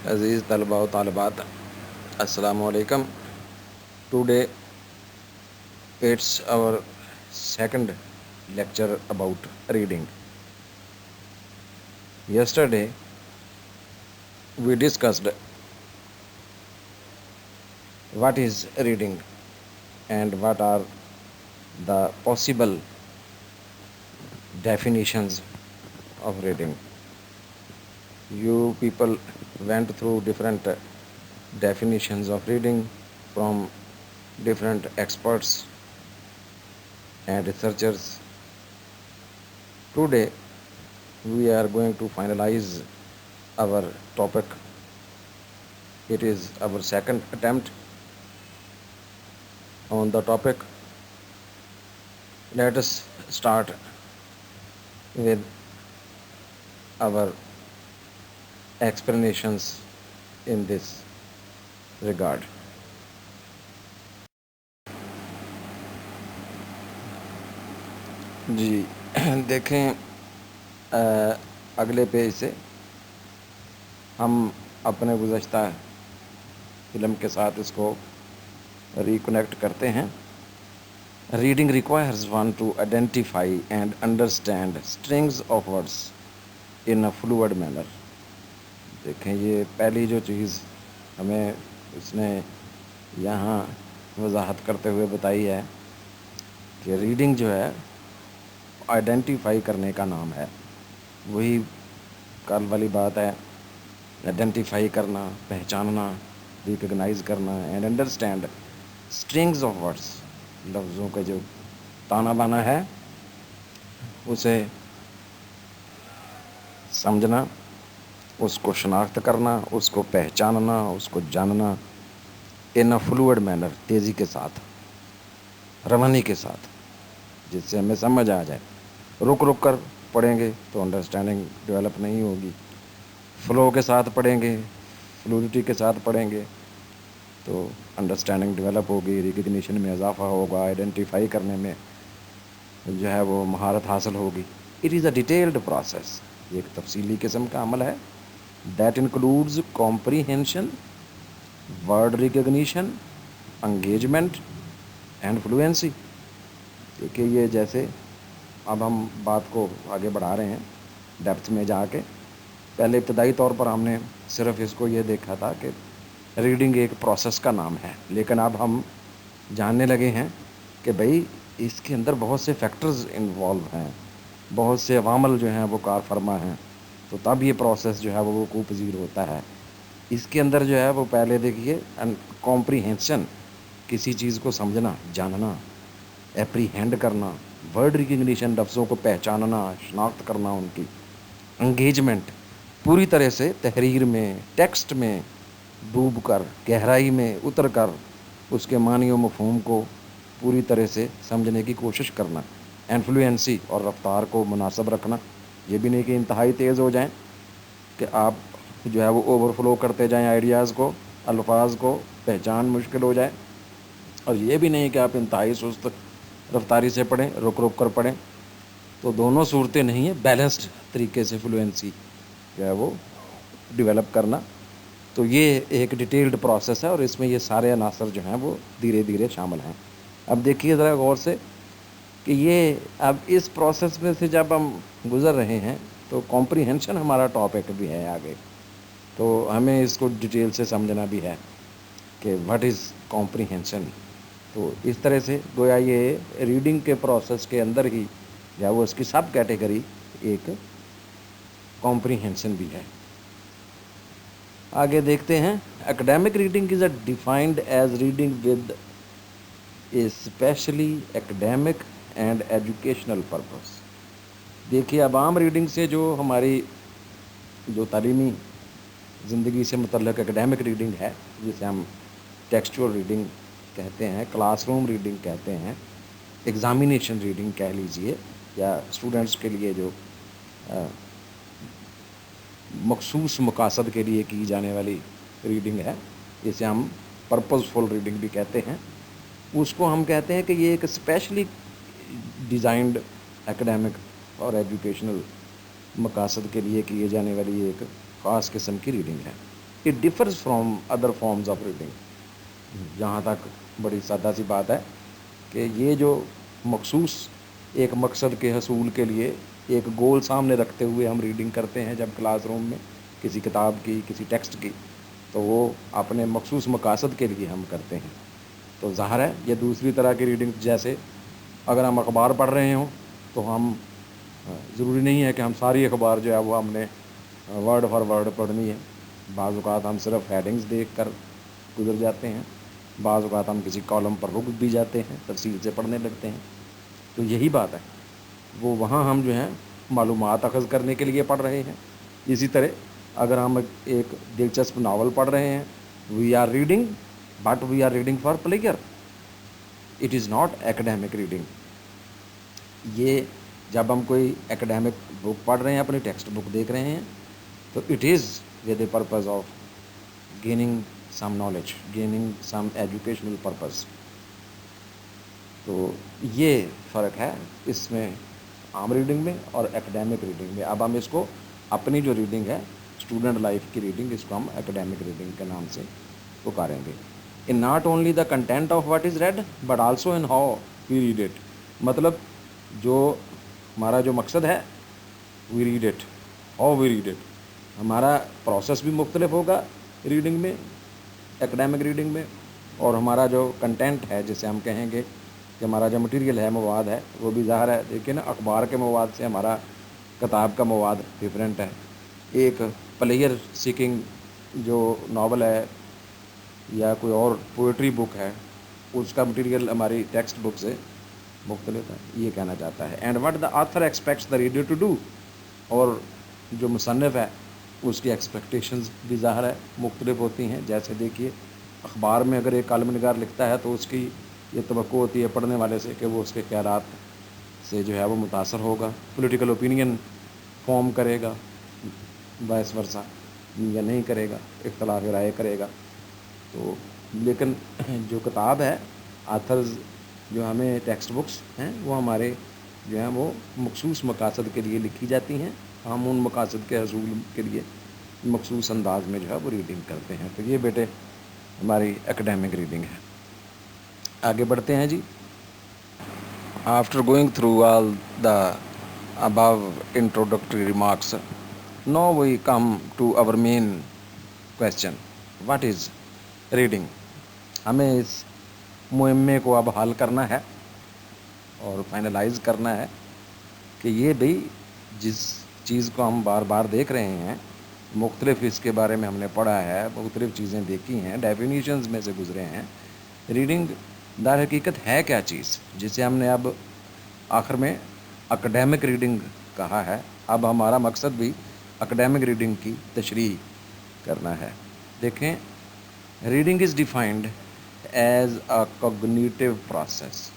عزیز طلباء و طالبات السلام علیکم. Today it's our second lecture about reading. Yesterday we discussed what is reading and what are the possible definitions of reading. You people went through different definitions of reading from different experts and researchers. Today we are going to finalize our topic. It is our second attempt on the topic. Let us start with our explanations in this regard. جی دیکھیں اگلے page سے ہم اپنے گزشتہ film کے ساتھ اس کو reconnect کرتے ہیں. Reading requires one to identify and understand strings of words in a fluid manner. دیکھیں یہ پہلی جو چیز ہمیں اس نے یہاں وضاحت کرتے ہوئے بتائی ہے کہ ریڈنگ جو ہے آئیڈینٹیفائی کرنے کا نام ہے. وہی کل والی بات ہے، آئیڈینٹیفائی کرنا، پہچاننا، ریکگنائز کرنا and understand strings of words. لفظوں کا جو تانا بانا ہے اسے سمجھنا، اس کو شناخت کرنا، اس کو پہچاننا، اس کو جاننا ان اے فلوئڈ مینر، تیزی کے ساتھ، روانی کے ساتھ، جس سے ہمیں سمجھ آ جائے. رک رک کر پڑھیں گے تو انڈرسٹینڈنگ ڈیولپ نہیں ہوگی. فلو کے ساتھ پڑھیں گے، فلوڈیٹی کے ساتھ پڑھیں گے تو انڈرسٹینڈنگ ڈیولپ ہوگی، ریکگنیشن میں اضافہ ہوگا، آئیڈینٹیفائی کرنے میں جو ہے وہ مہارت حاصل ہوگی. It is a detailed process, یہ ایک تفصیلی قسم کا عمل ہے. That includes comprehension, word recognition, engagement and fluency. دیکھیے یہ جیسے اب ہم بات کو آگے بڑھا رہے ہیں ڈیپتھ میں جا کے. پہلے ابتدائی طور پر ہم نے صرف اس کو یہ دیکھا تھا کہ ریڈنگ ایک پروسیس کا نام ہے، لیکن اب ہم جاننے لگے ہیں کہ بھئی اس کے اندر بہت سے فیکٹرز انوالو ہیں، بہت سے عوامل جو ہیں وہ کار فرما ہیں، تو تب یہ پروسیس جو ہے وہ وقوع پذیر ہوتا ہے. اس کے اندر جو ہے وہ پہلے دیکھیے کمپریہینشن، کسی چیز کو سمجھنا، جاننا، اپریہینڈ کرنا. ورڈ ریکگنیشن، لفظوں کو پہچاننا، شناخت کرنا ان کی. انگیجمنٹ، پوری طرح سے تحریر میں، ٹیکسٹ میں ڈوب کر، گہرائی میں اتر کر اس کے معنی و مفہوم کو پوری طرح سے سمجھنے کی کوشش کرنا. انفلوئنسی، اور رفتار کو مناسب رکھنا. یہ بھی نہیں کہ انتہائی تیز ہو جائیں کہ آپ جو ہے وہ اوور فلو کرتے جائیں آئیڈیاز کو، الفاظ کو پہچان مشکل ہو جائے. اور یہ بھی نہیں کہ آپ انتہائی سست رفتاری سے پڑھیں، رک رک کر پڑھیں. تو دونوں صورتیں نہیں ہیں، بیلنسڈ طریقے سے فلوئنسی جو ہے وہ ڈیولپ کرنا. تو یہ ایک ڈیٹیلڈ پروسیس ہے اور اس میں یہ سارے عناصر جو ہیں وہ دھیرے دھیرے شامل ہیں. اب دیکھیے ذرا غور سے کہ یہ اب اس پروسیس میں سے جب ہم گزر رہے ہیں تو کمپریہنشن ہمارا ٹاپک بھی ہے آگے، تو ہمیں اس کو ڈیٹیل سے سمجھنا بھی ہے کہ واٹ از کمپریہنشن. تو اس طرح سے گویا یہ ریڈنگ کے پروسیس کے اندر ہی یا وہ اس کی سب کیٹیگری ایک کمپریہنشن بھی ہے. آگے دیکھتے ہیں. Academic reading is a defined as reading with a specially academic and educational purpose. دیکھیے اب عام ریڈنگ سے جو ہماری جو تعلیمی زندگی سے متعلق اکیڈیمک ریڈنگ ہے، جسے ہم ٹیکسچول ریڈنگ کہتے ہیں، کلاس روم ریڈنگ کہتے ہیں، ایگزامینیشن ریڈنگ کہہ لیجئے، یا اسٹوڈنٹس کے لیے جو مخصوص مقاصد کے لیے کی جانے والی ریڈنگ ہے، جسے ہم پرپز فل ریڈنگ بھی کہتے ہیں. اس کو ہم کہتے ہیں کہ یہ ایک اسپیشلی ڈیزائنڈ اکیڈیمک اور ایجوکیشنل مقاصد کے لیے کیے جانے والی ایک خاص قسم کی ریڈنگ ہے. It differs from other forms of reading. جہاں تک بڑی سادہ سی بات ہے کہ یہ جو مخصوص ایک مقصد کے حصول کے لیے ایک گول سامنے رکھتے ہوئے ہم ریڈنگ کرتے ہیں جب کلاس روم میں کسی کتاب کی کسی ٹیکسٹ کی، تو وہ اپنے مخصوص مقاصد کے لیے ہم کرتے ہیں. تو ظاہر ہے یہ دوسری طرح کی ریڈنگ، جیسے اگر ہم اخبار پڑھ رہے ہوں تو ہم ضروری نہیں ہے کہ ہم ساری اخبار جو ہے وہ ہم نے ورڈ فار ورڈ پڑھنی ہے. بعض اوقات ہم صرف ہیڈنگز دیکھ کر گزر جاتے ہیں، بعض اوقات ہم کسی کالم پر رک بھی جاتے ہیں، تفصیل سے پڑھنے لگتے ہیں. تو یہی بات ہے، وہ وہاں ہم جو ہیں معلومات اخذ کرنے کے لیے پڑھ رہے ہیں. اسی طرح اگر ہم ایک دلچسپ ناول پڑھ رہے ہیں، we are reading but we are reading for pleasure, it is not academic reading. یہ جب ہم کوئی ایکڈیمک بک پڑھ رہے ہیں، اپنی ٹیکسٹ بک دیکھ رہے ہیں، تو it is with a purpose of gaining some knowledge, gaining some educational purpose. تو یہ فرق ہے اس میں عام ریڈنگ میں اور ایکڈیمک ریڈنگ میں. اب ہم اس کو اپنی جو ریڈنگ ہے اسٹوڈنٹ لائف کی ریڈنگ، اس کو ہم ایکڈیمک ریڈنگ کے نام سے پکاریں گے. In not only the content of what is read but also in how we read it. مطلب جو ہمارا جو مقصد ہے، we read it, how we read it. ہمارا پروسیس بھی مختلف ہوگا ریڈنگ میں، ایکڈیمک ریڈنگ میں، اور ہمارا جو کنٹینٹ ہے جسے ہم کہیں گے کہ ہمارا جو مٹیریل ہے، مواد ہے، وہ بھی ظاہر ہے. دیکھیں نا، اخبار کے مواد سے ہمارا کتاب کا مواد ڈفرینٹ ہے. ایک پلیئر سیکنگ جو ناول ہے یا کوئی اور پوئٹری بک ہے، اس کا مٹیریل ہماری ٹیکسٹ بک سے مختلف ہے. یہ کہنا چاہتا ہے. And what the author expects the reader to do. اور جو مصنف ہے اس کی ایکسپیکٹیشنز بھی ظاہر ہے مختلف ہوتی ہیں. جیسے دیکھیے، اخبار میں اگر ایک کالم نگار لکھتا ہے تو اس کی یہ توقع ہوتی ہے پڑھنے والے سے کہ وہ اس کے خیالات سے جو ہے وہ متاثر ہوگا، پولیٹیکل اوپینین فارم کرے گا، وائس ورثہ، یا نہیں کرے گا، اختلاف رائے کرے گا. تو لیکن جو کتاب ہے، آتھرز جو ہمیں ٹیکسٹ بکس ہیں، وہ ہمارے جو ہیں وہ مخصوص مقاصد کے لیے لکھی جاتی ہیں. ہم ان مقاصد کے حصول کے لیے مخصوص انداز میں جو ہے وہ ریڈنگ کرتے ہیں. تو یہ بیٹے ہماری ایکڈیمک ریڈنگ ہے. آگے بڑھتے ہیں جی. After going through all the above introductory remarks, now we come to our main question, what is reading. ہمیں اس مہمے کو اب حل کرنا ہے اور فائنلائز کرنا ہے کہ یہ بھئی جس چیز کو ہم بار بار دیکھ رہے ہیں، مختلف اس کے بارے میں ہم نے پڑھا ہے، مختلف چیزیں دیکھی ہیں، ڈیفینیشنز میں سے گزرے ہیں. ریڈنگ در حقیقت ہے کیا چیز، جسے ہم نے اب آخر میں اکیڈیمک ریڈنگ کہا ہے. اب ہمارا مقصد بھی اکیڈیمک ریڈنگ کی تشریح کرنا ہے. دیکھیں، reading is defined as a cognitive process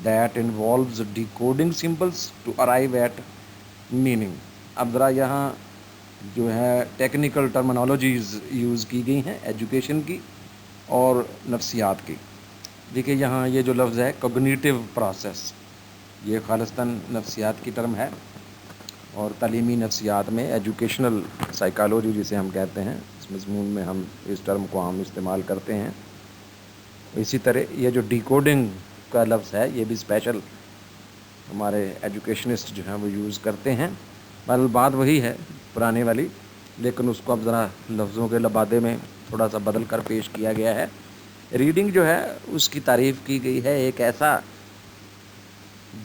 that involves decoding symbols to arrive at meaning. اب ذرا یہاں جو ہے ٹیکنیکل ٹرمنالوجیز یوز کی گئی ہیں ایجوکیشن کی اور نفسیات کی. دیکھیے یہاں یہ جو لفظ ہے کوگنیٹو پروسیس، یہ خالصتاً نفسیات کی ٹرم ہے، اور تعلیمی نفسیات میں ایجوکیشنل سائیکالوجی جسے ہم کہتے ہیں، اس مضمون میں ہم اس ٹرم کو ہم استعمال کرتے ہیں. اسی طرح یہ جو ڈیکوڈنگ کا لفظ ہے، یہ بھی اسپیشل ہمارے ایجوکیشنسٹ جو ہیں وہ یوز کرتے ہیں. بات وہی ہے پرانے والی، لیکن اس کو اب ذرا لفظوں کے لبادے میں تھوڑا سا بدل کر پیش کیا گیا ہے. ریڈنگ جو ہے اس کی تعریف کی گئی ہے ایک ایسا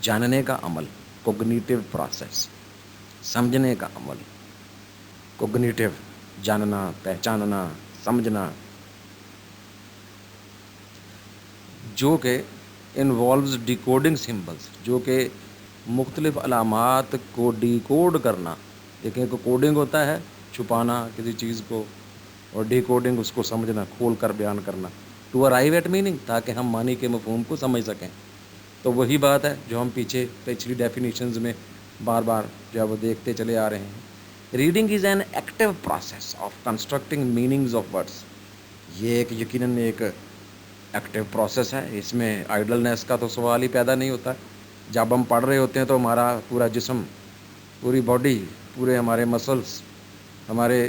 جاننے کا عمل، کوگنیٹو پروسیس، سمجھنے کا عمل. کوگنیٹو، جاننا، پہچاننا، سمجھنا، جو کہ انوالوز ڈیکوڈنگ سمبلس، جو کہ مختلف علامات کو ڈیکوڈ کرنا. دیکھیں کہ کوڈنگ ہوتا ہے چھپانا کسی چیز کو، اور ڈیکوڈنگ اس کو سمجھنا، کھول کر بیان کرنا، ٹو ارائیو ایٹ میننگ، تاکہ ہم معنی کے مفہوم کو سمجھ سکیں. تو وہی بات ہے جو ہم پچھلی ڈیفینیشنز میں بار بار جو ہے وہ دیکھتے چلے آ رہے ہیں. Reading is an active process of constructing meanings of words. یہ ایک یقیناً ایک ایکٹیو پروسیس ہے. اس میں آئیڈلنیس کا تو سوال ہی پیدا نہیں ہوتا. جب ہم پڑھ رہے ہوتے ہیں تو ہمارا پورا جسم، پوری باڈی، پورے ہمارے مسلس، ہمارے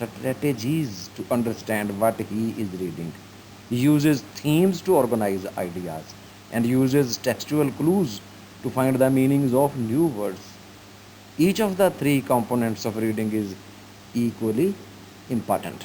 strategies to understand what he is reading, uses themes to organize ideas, and uses textual clues to find the meanings of new words. Each of the three components of reading is equally important.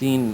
3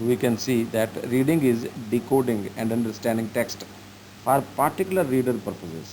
we can see that reading is decoding and understanding text for particular reader purposes।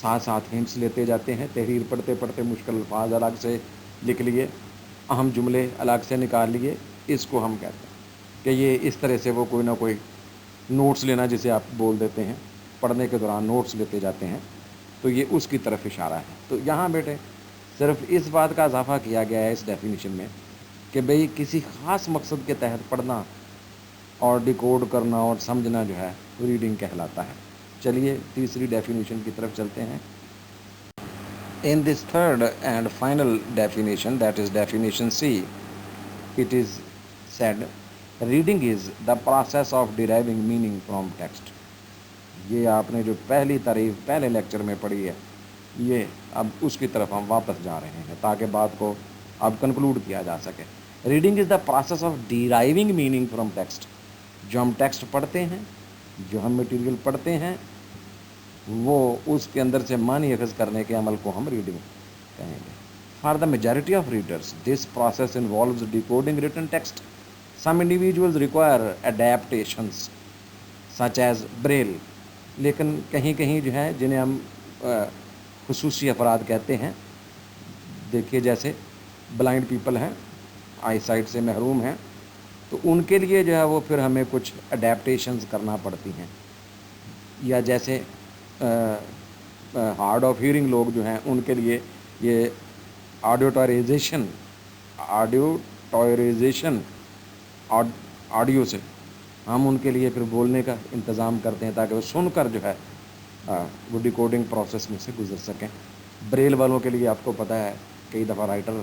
ساتھ ساتھ hints لیتے جاتے ہیں. تحریر پڑھتے پڑھتے مشکل الفاظ الگ سے لکھ لیے, اہم جملے الگ سے نکال لیے. اس کو ہم کہتے ہیں کہ یہ اس طرح سے وہ کوئی نہ کوئی نوٹس لینا جسے آپ بول دیتے ہیں, پڑھنے کے دوران نوٹس لیتے جاتے ہیں, تو یہ اس کی طرف اشارہ ہے. تو یہاں بیٹے صرف اس بات کا اضافہ کیا گیا ہے اس ڈیفینیشن میں کہ بھئی کسی خاص مقصد کے تحت پڑھنا اور ڈیکوڈ کرنا اور سمجھنا جو ہے ریڈنگ کہلاتا ہے. چلیے تیسری ڈیفینیشن کی طرف چلتے ہیں. In this third and final definition, that is definition C, it is said, reading is the process of deriving meaning from text. یہ آپ نے جو پہلی تعریف پہلے لیکچر میں پڑھی ہے, یہ اب اس کی طرف ہم واپس جا رہے ہیں تاکہ بات کو اب کنکلوڈ کیا جا سکے. Reading is the process of deriving meaning from text. جو ہم ٹیکسٹ پڑھتے ہیں, جو ہم مٹیریل پڑھتے ہیں, وہ اس کے اندر سے معنی اخذ کرنے کے عمل کو ہم ریڈنگ کہیں گے. For the majority of readers this process involves decoding written text. Some individuals require adaptations such as Braille. لیکن کہیں کہیں جو ہے جنہیں ہم خصوصی افراد کہتے ہیں, دیکھیے جیسے بلائنڈ پیپل ہیں, آئی سائٹ سے محروم ہیں, تو ان کے لیے جو ہے وہ پھر ہمیں کچھ اڈیپٹیشنز کرنا پڑتی ہیں. یا جیسے ہارڈ آف ہیئرنگ لوگ جو ہیں ان کے لیے یہ آڈیوٹائزیشن آڈیو سے ہم ان کے لیے پھر بولنے کا انتظام کرتے ہیں تاکہ وہ سن کر جو ہے وہ ڈیکوڈنگ پروسیس میں سے گزر سکیں. بریل والوں کے لیے آپ کو پتہ ہے کئی دفعہ رائٹر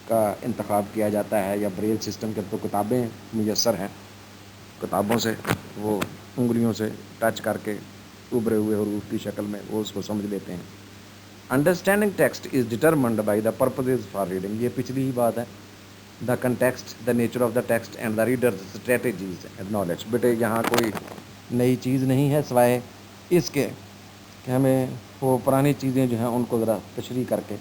کا انتخاب کیا جاتا ہے, یا بریل سسٹم کے تو کتابیں میسر ہیں, کتابوں سے وہ انگلیوں سے ٹچ کر کے ابھرے ہوئے حروف کی شکل میں وہ اس کو سمجھ لیتے ہیں. Understanding text is determined by the purposes for reading. یہ پچھلی ہی بات ہے. The context, the nature of the text and the readers strategies and knowledge. بیٹے یہاں کوئی نئی چیز نہیں ہے سوائے اس کے کہ ہمیں وہ پرانی چیزیں جو ہیں ان کو ذرا تشریح کر کے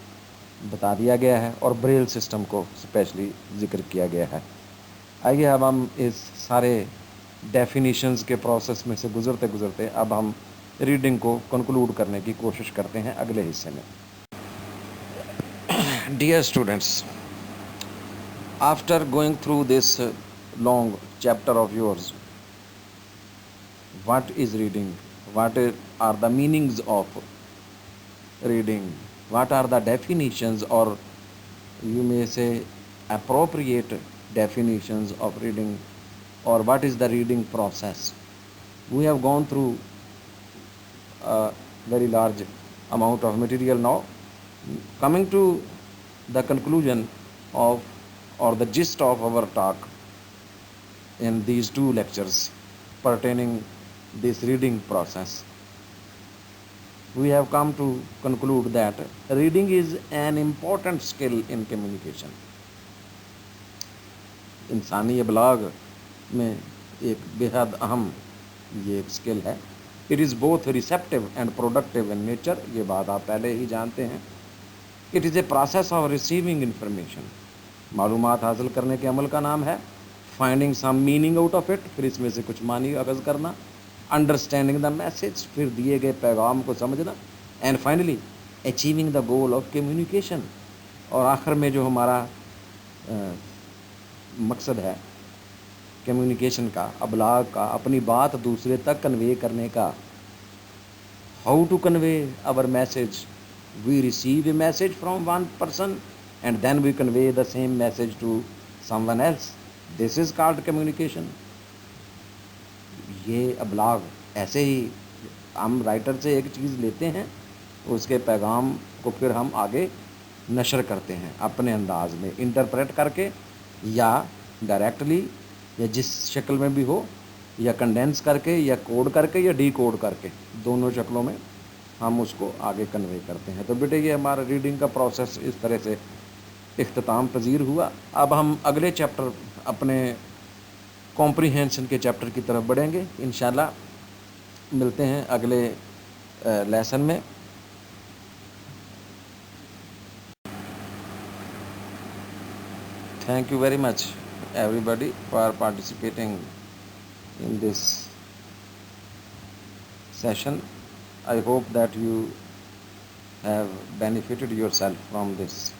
بتا دیا گیا ہے, اور بریل سسٹم کو اسپیشلی ذکر کیا گیا ہے. آئیے اب ہم اس سارے ڈیفینیشنز کے پروسیس میں سے گزرتے گزرتے اب ہم ریڈنگ کو کنکلوڈ کرنے کی کوشش کرتے ہیں اگلے حصے میں. Dear students, after going through this long chapter of yours, what is reading, what are the meanings of reading, what are the definitions, or you may say appropriate definitions of reading, or what is the reading process. We have gone through a very large amount of material now. Coming to the conclusion of or the gist of our talk in these two lectures pertaining this reading process, we have come to conclude that reading is an important skill in communication. انسانی ابلاغ میں ایک بہت اہم یہ ایک skill ہے. It is both receptive and productive in nature. یہ بات آپ پہلے ہی جانتے ہیں. It is a process of receiving information. معلومات حاصل کرنے کے عمل کا نام ہے. Finding some meaning out of it, پھر اس میں سے کچھ معنی اخذ کرنا. Understanding the message, پھر دیے گئے پیغام کو سمجھنا. And finally achieving the goal of communication, اور آخر میں جو ہمارا مقصد ہے کمیونیکیشن کا, ابلاغ کا, اپنی بات دوسرے تک کنوے کرنے کا. How to convey our message? We receive a message from one person and then we convey the same message to someone else. This is called communication. یہ ابلاغ ایسے ہی ہم رائٹر سے ایک چیز لیتے ہیں, اس کے پیغام کو پھر ہم آگے نشر کرتے ہیں اپنے انداز میں, انٹرپریٹ کر کے یا ڈائریکٹلی یا جس شکل میں بھی ہو, یا کنڈینس کر کے یا کوڈ کر کے یا ڈی کوڈ کر کے, دونوں شکلوں میں ہم اس کو آگے کنوے کرتے ہیں. تو بیٹے یہ ہمارا ریڈنگ کا پروسیس اس طرح سے اختتام پذیر ہوا. اب ہم اگلے چیپٹر اپنے کمپریہنشن کے چیپٹر کی طرف بڑھیں گے انشاءاللہ. ملتے ہیں اگلے لیسن میں. Thank you very much everybody for participating in this session. I hope that you have benefited yourself from this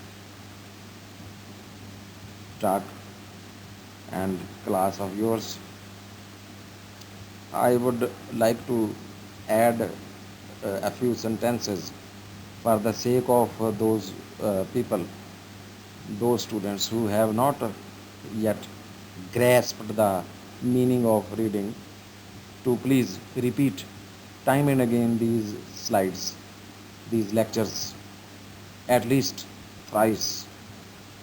talk and class of yours. I would like to add a few sentences for the sake of those people, those students who have not yet grasped the meaning of reading, to please repeat time and again these slides, these lectures, at least thrice.